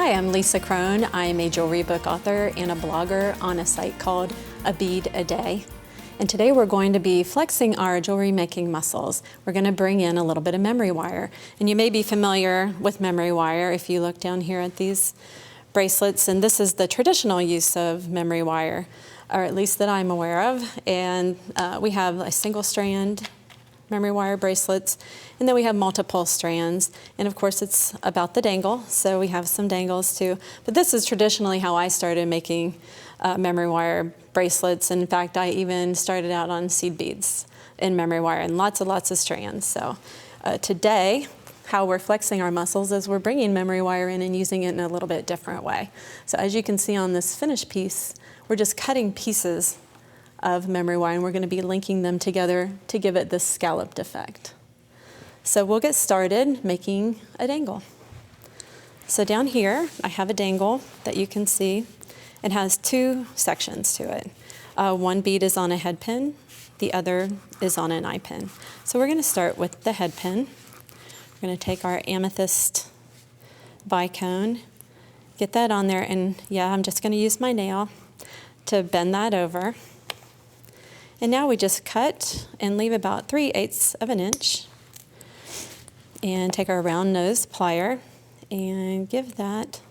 Hi, I'm Lisa Crone. I'm a jewelry book author and a blogger on a site called A Bead a Day. And today we're going to be flexing our jewelry making muscles. We're going to bring in a little bit of memory wire. And you may be familiar with memory wire if you look down here at these bracelets. And this is the traditional use of memory wire, or at least that I'm aware of. And we have a single strand memory wire bracelets, and then we have multiple strands, and of course it's about the dangle, so we have some dangles too. But this is traditionally how I started making memory wire bracelets. In fact, I even started out on seed beads in memory wire and lots of strands. So today, how we're flexing our muscles is we're bringing memory wire in and using it in a little bit different way. So as you can see on this finished piece, we're just cutting pieces of memory wire, and we're going to be linking them together to give it this scalloped effect. So we'll get started making a dangle. So down here I have a dangle that you can see. It has two sections to it. One bead is on a head pin, the other is on an eye pin. So we're going to start with the head pin. We're going to take our amethyst bicone, get that on there, and yeah, I'm just going to use my nail to bend that over. And now we just cut and leave about 3/8 of an inch and take our round nose plier and give that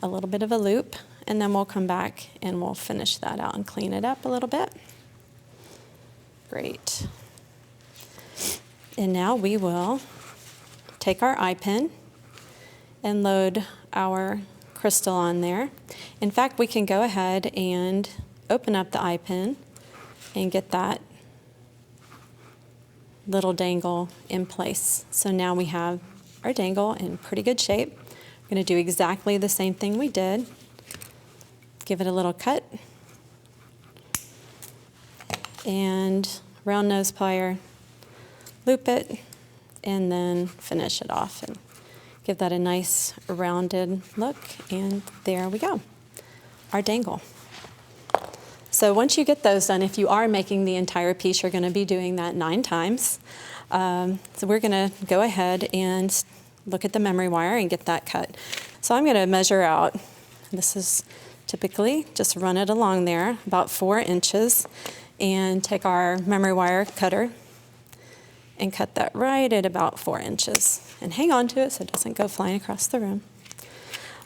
a little bit of a loop, and then we'll come back and we'll finish that out and clean it up a little bit. Great. And now we will take our eye pin and load our crystal on there. In fact, we can go ahead and open up the eye pin and get that little dangle in place. So now we have our dangle in pretty good shape. We're going to do exactly the same thing we did. Give it a little cut and round nose plier, loop it, and then finish it off and give that a nice rounded look. And there we go, our dangle. So once you get those done, if you are making the entire piece, you're going to be doing that 9 times. So we're going to go ahead and look at the memory wire and get that cut. So I'm going to measure out, this is typically, just run it along there, about 4 inches, and take our memory wire cutter and cut that right at about 4 inches. And hang on to it so it doesn't go flying across the room.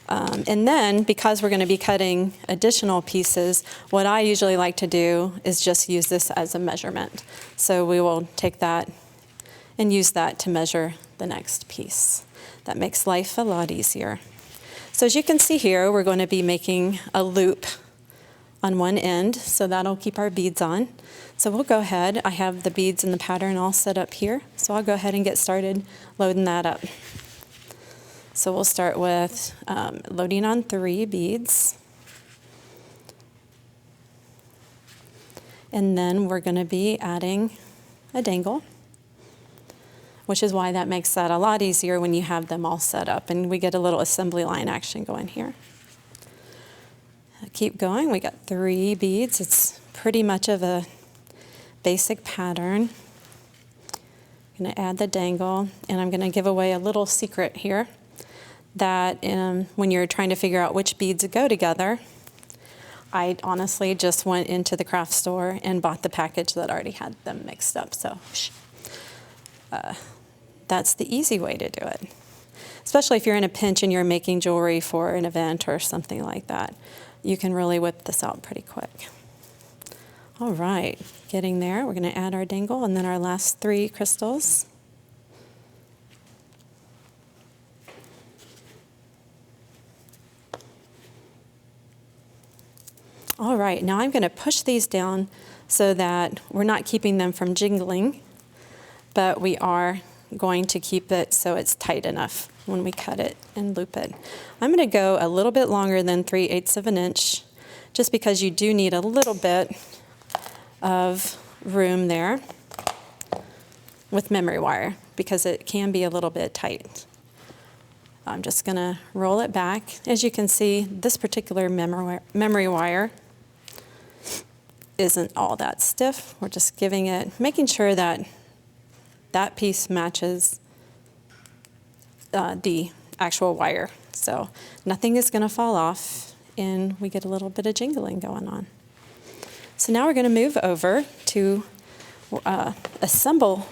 And then, because we're going to be cutting additional pieces, what I usually like to do is just use this as a measurement. So we will take that and use that to measure the next piece. That makes life a lot easier. So as you can see here, we're going to be making a loop on one end, so that'll keep our beads on. So we'll go ahead. I have the beads and the pattern all set up here, so I'll go ahead and get started loading that up. So we'll start with loading on 3 beads. And then we're going to be adding a dangle, which is why that makes that a lot easier when you have them all set up. And we get a little assembly line action going here. Keep going. We got 3 beads. It's pretty much of a basic pattern. I'm going to add the dangle, and I'm going to give away a little secret here, that when you're trying to figure out which beads go together, I honestly just went into the craft store and bought the package that already had them mixed up. So that's the easy way to do it, especially if you're in a pinch and you're making jewelry for an event or something like that. You can really whip this out pretty quick. All right, getting there. We're going to add our dangle and then our last 3 crystals. All right, now I'm going to push these down so that we're not keeping them from jingling, but we are going to keep it so it's tight enough when we cut it and loop it. I'm going to go a little bit longer than 3/8 of an inch, just because you do need a little bit of room there with memory wire, because it can be a little bit tight. I'm just going to roll it back. As you can see, this particular memory wire isn't all that stiff. We're just giving it, making sure that that piece matches the actual wire. So nothing is going to fall off, and we get a little bit of jingling going on. So now we're going to move over to assemble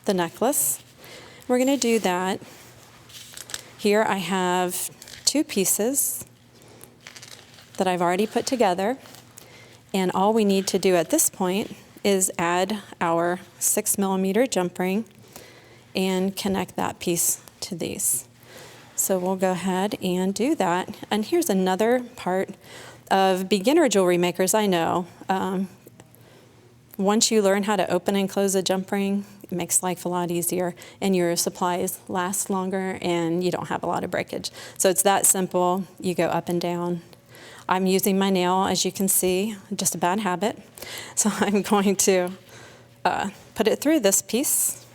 the necklace. We're going to do that. Here I have 2 pieces that I've already put together, and all we need to do at this point is add our 6mm jump ring and connect that piece to these. So we'll go ahead and do that. And here's another part of beginner jewelry makers I know. Once you learn how to open and close a jump ring, it makes life a lot easier, and your supplies last longer, and you don't have a lot of breakage. So it's that simple. You go up and down. I'm using my nail, as you can see, just a bad habit. So I'm going to put it through this piece.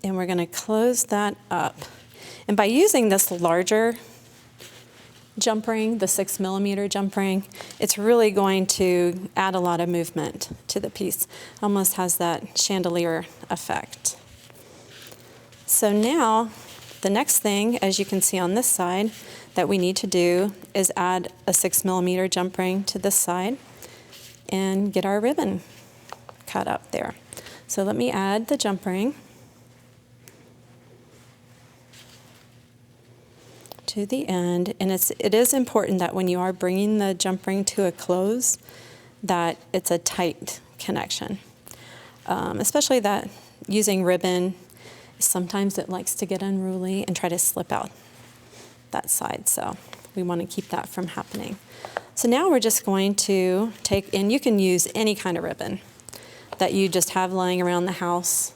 And we're going to close that up. And by using this larger jump ring, the 6mm jump ring, it's really going to add a lot of movement to the piece. Almost has that chandelier effect. So now, the next thing, as you can see on this side, that we need to do is add a 6mm jump ring to this side and get our ribbon cut up there. So let me add the jump ring to the end, and it is important that when you are bringing the jump ring to a close, that it's a tight connection. Especially that using ribbon, sometimes it likes to get unruly and try to slip out that side, so we want to keep that from happening. So now we're just going to take, and you can use any kind of ribbon that you just have lying around the house.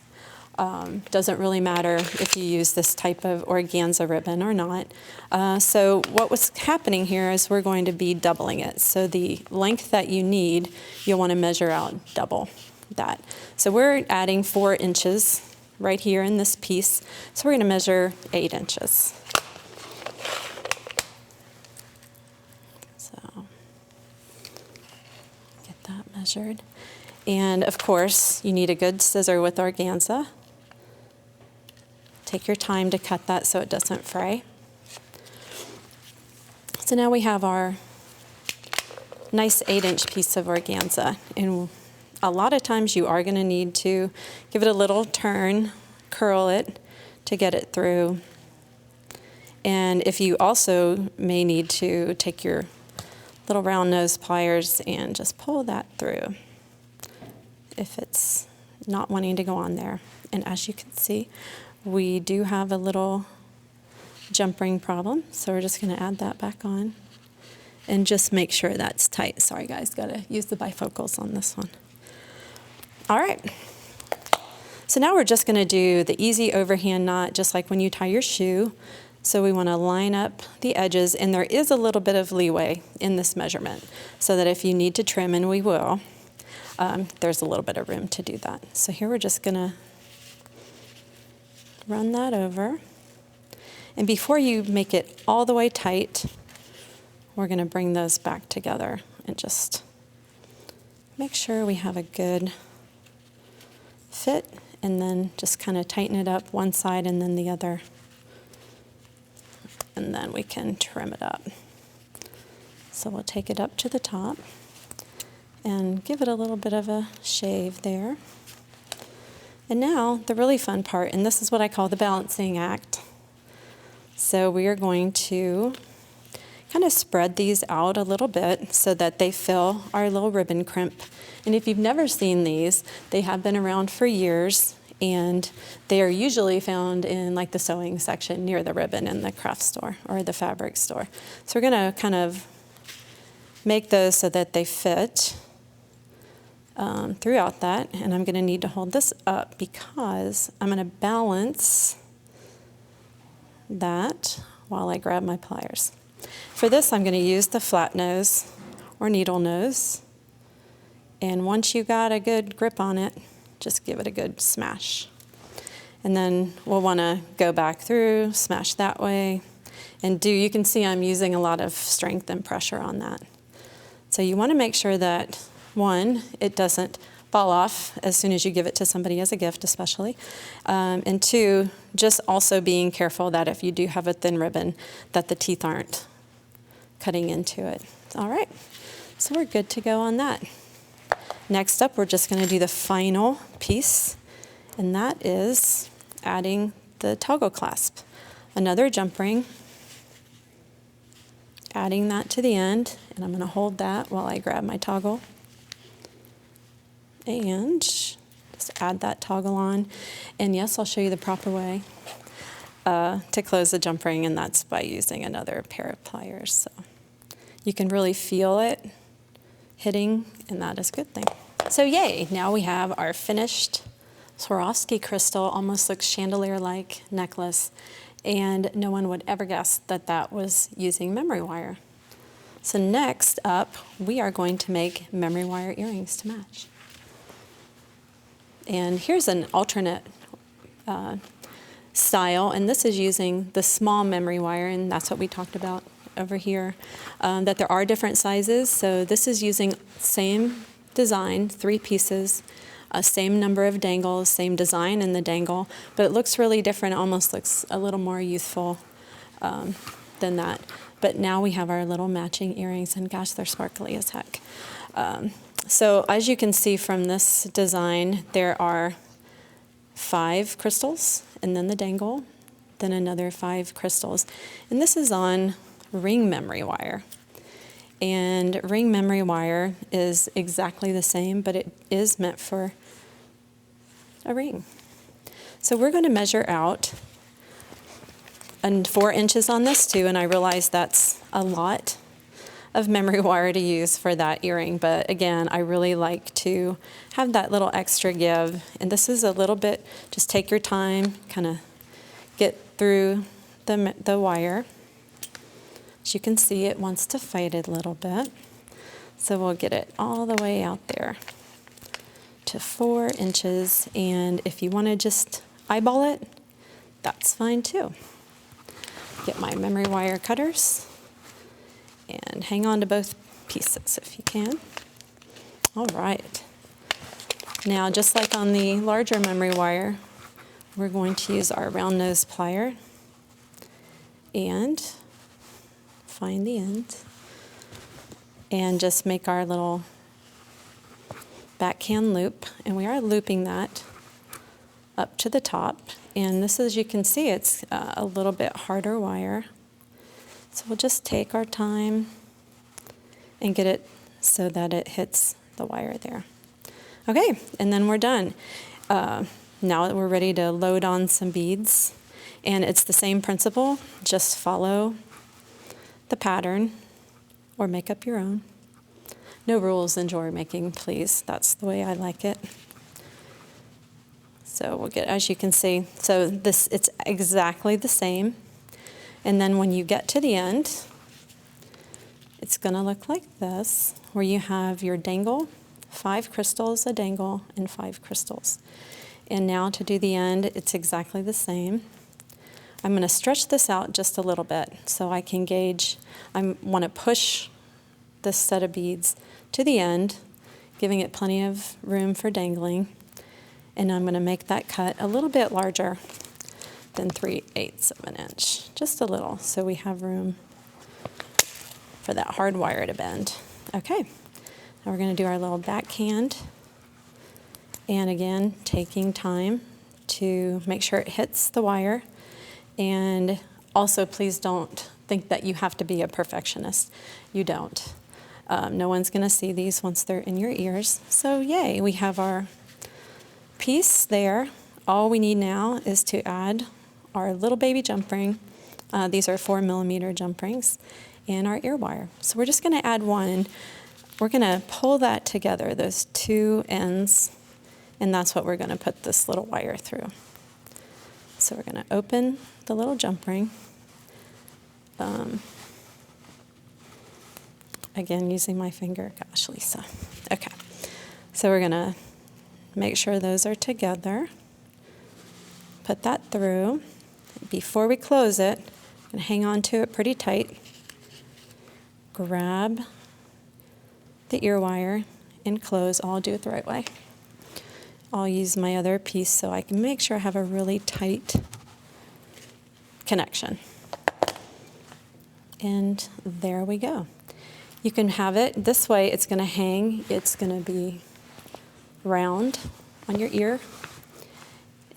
Doesn't really matter if you use this type of organza ribbon or not. So what was happening here is we're going to be doubling it. So the length that you need, you'll want to measure out double that. So we're adding 4 inches right here in this piece. So we're going to measure 8 inches. So get that measured. And of course, you need a good scissor with organza. Take your time to cut that so it doesn't fray. So now we have our nice 8-inch piece of organza. And a lot of times you are going to need to give it a little turn, curl it to get it through. And if you also may need to take your little round nose pliers and just pull that through if it's not wanting to go on there. And as you can see, we do have a little jump ring problem, so we're just going to add that back on and just make sure that's tight. Sorry guys, got to use the bifocals on this one. All right, so now we're just going to do the easy overhand knot, just like when you tie your shoe. So we want to line up the edges, and there is a little bit of leeway in this measurement, so that if you need to trim, and we will, there's a little bit of room to do that. So here we're just going to run that over. And before you make it all the way tight, we're going to bring those back together and just make sure we have a good fit, and then just kind of tighten it up one side and then the other. And then we can trim it up. So we'll take it up to the top and give it a little bit of a shave there. And now the really fun part, and this is what I call the balancing act. So we are going to kind of spread these out a little bit so that they fill our little ribbon crimp. And if you've never seen these, they have been around for years, and they are usually found in like the sewing section near the ribbon in the craft store or the fabric store. So we're going to kind of make those so that they fit throughout that, and I'm going to need to hold this up because I'm going to balance that while I grab my pliers. For this, I'm going to use the flat nose or needle nose, and once you got a good grip on it, just give it a good smash. And then we'll want to go back through, smash that way, and you can see I'm using a lot of strength and pressure on that. So you want to make sure that one, it doesn't fall off as soon as you give it to somebody as a gift especially. And two, just also being careful that if you do have a thin ribbon, that the teeth aren't cutting into it. All right, so we're good to go on that. Next up, we're just going to do the final piece, and that is adding the toggle clasp. Another jump ring, adding that to the end, and I'm going to hold that while I grab my toggle. And just add that toggle on. And yes, I'll show you the proper way to close the jump ring, and that's by using another pair of pliers. So you can really feel it hitting, and that is a good thing. So yay, now we have our finished Swarovski crystal, almost looks chandelier-like necklace, and no one would ever guess that that was using memory wire. So next up, we are going to make memory wire earrings to match. And here's an alternate style, and this is using the small memory wire, and that's what we talked about over here, that there are different sizes. So this is using same design, 3 pieces, same number of dangles, same design in the dangle, but it looks really different. It almost looks a little more youthful than that. But now we have our little matching earrings, and gosh, they're sparkly as heck. So as you can see from this design, there are 5 crystals, and then the dangle, then another 5 crystals. And this is on ring memory wire. And ring memory wire is exactly the same, but it is meant for a ring. So we're going to measure out 4 inches on this too, and I realize that's a lot of memory wire to use for that earring, but again, I really like to have that little extra give. And this is a little bit, just take your time, kind of get through the wire. As you can see, it wants to fight it a little bit. So we'll get it all the way out there to 4 inches. And if you want to just eyeball it, that's fine too. Get my memory wire cutters and hang on to both pieces if you can. All right. Now, just like on the larger memory wire, we're going to use our round nose plier and find the end and just make our little backhand loop. And we are looping that up to the top. And this, as you can see, it's a little bit harder wire. So we'll just take our time and get it so that it hits the wire there. Okay, and then we're done. Now that we're ready to load on some beads, and it's the same principle, just follow the pattern or make up your own. No rules in jewelry making, please. That's the way I like it. So we'll get, as you can see, so this, it's exactly the same. And then when you get to the end, it's going to look like this, where you have your dangle, 5 crystals, a dangle, and 5 crystals. And now to do the end, it's exactly the same. I'm going to stretch this out just a little bit so I can gauge. I want to push this set of beads to the end, giving it plenty of room for dangling. And I'm going to make that cut a little bit larger than 3/8 of an inch, just a little, so we have room for that hard wire to bend. Okay, now we're going to do our little backhand, and again, taking time to make sure it hits the wire. And also, please don't think that you have to be a perfectionist. You don't. No one's going to see these once they're in your ears. So yay, we have our piece there. All we need now is to add our little baby jump ring. These are 4mm jump rings, and our ear wire. So we're just going to add one, and we're going to pull that together, those 2 ends, and that's what we're going to put this little wire through. So we're going to open the little jump ring. Again, using my finger. Gosh, Lisa. Okay. So we're going to make sure those are together. Put that through. Before we close it, I'm going to hang on to it pretty tight. Grab the ear wire and close. I'll do it the right way. I'll use my other piece so I can make sure I have a really tight connection. And there we go. You can have it this way. It's going to hang. It's going to be round on your ear.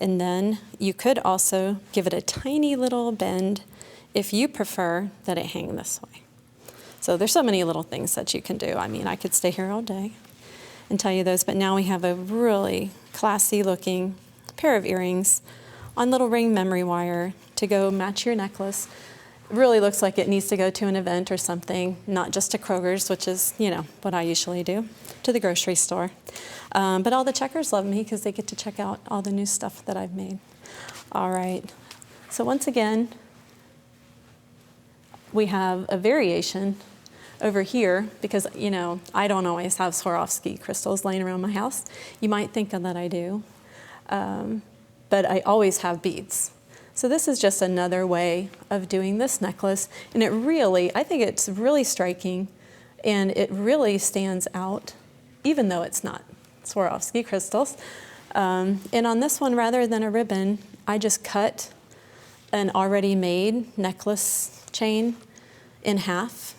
And then you could also give it a tiny little bend if you prefer that it hang this way. So there's so many little things that you can do. I mean, I could stay here all day and tell you those, but now we have a really classy looking pair of earrings on little ring memory wire to go match your necklace. It really looks like it needs to go to an event or something, not just to Kroger's, which is, you know, what I usually do, to the grocery store. But all the checkers love me because they get to check out all the new stuff that I've made. All right, so once again, we have a variation over here because, you know, I don't always have Swarovski crystals laying around my house. You might think that I do, but I always have beads. So this is just another way of doing this necklace, and it really, I think it's really striking, and it really stands out, even though it's not Swarovski crystals. And on this one, rather than a ribbon, I just cut an already made necklace chain in half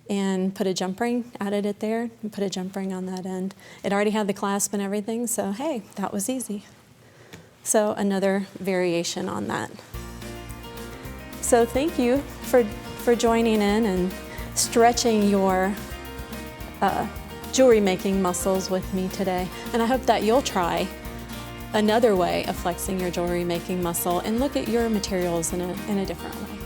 and put a jump ring, added it there, and put a jump ring on that end. It already had the clasp and everything, so hey, that was easy. So another variation on that. So thank you for joining in and stretching your jewelry making muscles with me today. And I hope that you'll try another way of flexing your jewelry making muscle and look at your materials in a different way.